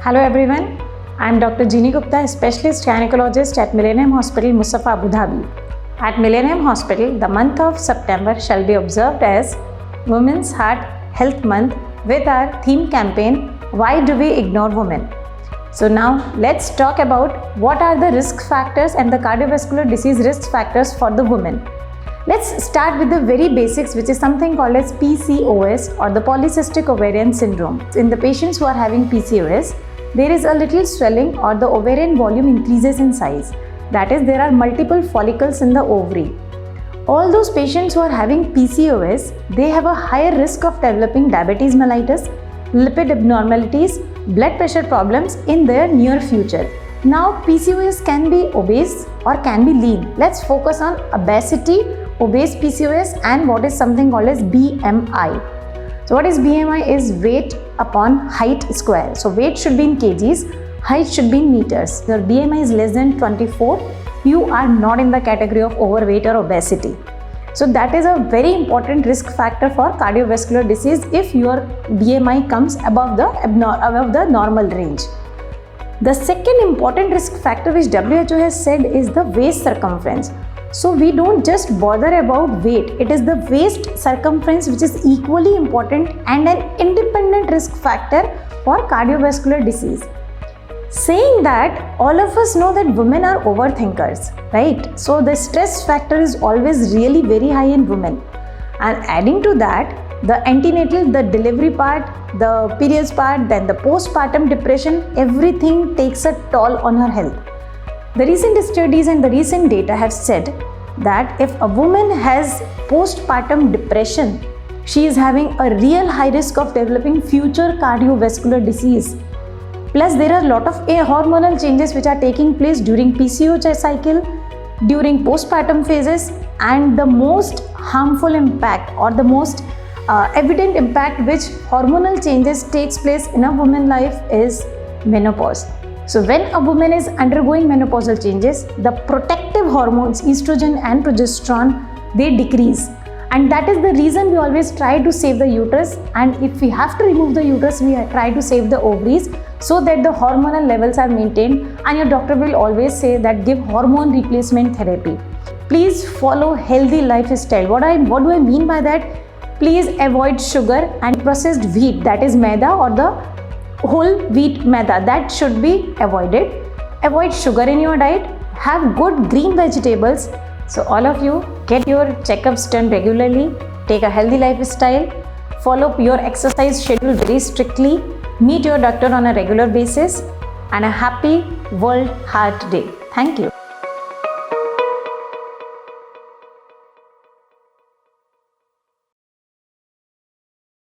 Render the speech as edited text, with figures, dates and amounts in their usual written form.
Hello everyone, I am Dr. Jeannie Gupta, specialist gynecologist at Millennium Hospital, Musafa, Abu Dhabi. At Millennium Hospital, the month of September shall be observed as Women's Heart Health Month with our theme campaign, Why Do We Ignore Women? So now let's talk about what are the risk factors and the cardiovascular disease risk factors for the women. Let's start with the very basics, which is something called as PCOS or the polycystic ovarian syndrome. In the patients who are having PCOS, there is a little swelling or the ovarian volume increases in size. That is, there are multiple follicles in the ovary. All those patients who are having PCOS, they have a higher risk of developing diabetes mellitus, lipid abnormalities, blood pressure problems in their near future. Now, PCOS can be obese or can be lean. Let's focus on obesity, obese PCOS, and what is something called as BMI. So what is BMI? Is weight upon height square. So weight should be in kgs, height should be in meters. Your BMI is less than 24, you are not in the category of overweight or obesity. So that is a very important risk factor for cardiovascular disease if your BMI comes above the normal range. The second important risk factor which WHO has said is the waist circumference. So we don't just bother about weight, it is the waist circumference which is equally important and an independent risk factor for cardiovascular disease. Saying that, all of us know that women are overthinkers, right? So the stress factor is always really very high in women. And adding to that, the antenatal, the delivery part, the periods part, then the postpartum depression, everything takes a toll on her health. The recent studies and the recent data have said that if a woman has postpartum depression, she is having a real high risk of developing future cardiovascular disease. Plus, there are a lot of hormonal changes which are taking place during PCOS cycle, during postpartum phases, and the most harmful impact or the most evident impact which hormonal changes takes place in a woman's life is menopause. So when a woman is undergoing menopausal changes, the protective hormones, estrogen and progesterone, they decrease. And that is the reason we always try to save the uterus, and if we have to remove the uterus, we try to save the ovaries so that the hormonal levels are maintained, and your doctor will always say that give hormone replacement therapy. Please follow healthy lifestyle. What do I mean by that? Please avoid sugar and processed wheat, that is maida or the whole wheat maida, that should be avoided. Avoid sugar in your diet, have good green vegetables. So all of you, get your checkups done regularly, take a healthy lifestyle, follow your exercise schedule very strictly, meet your doctor on a regular basis, and a happy World Heart Day. Thank you.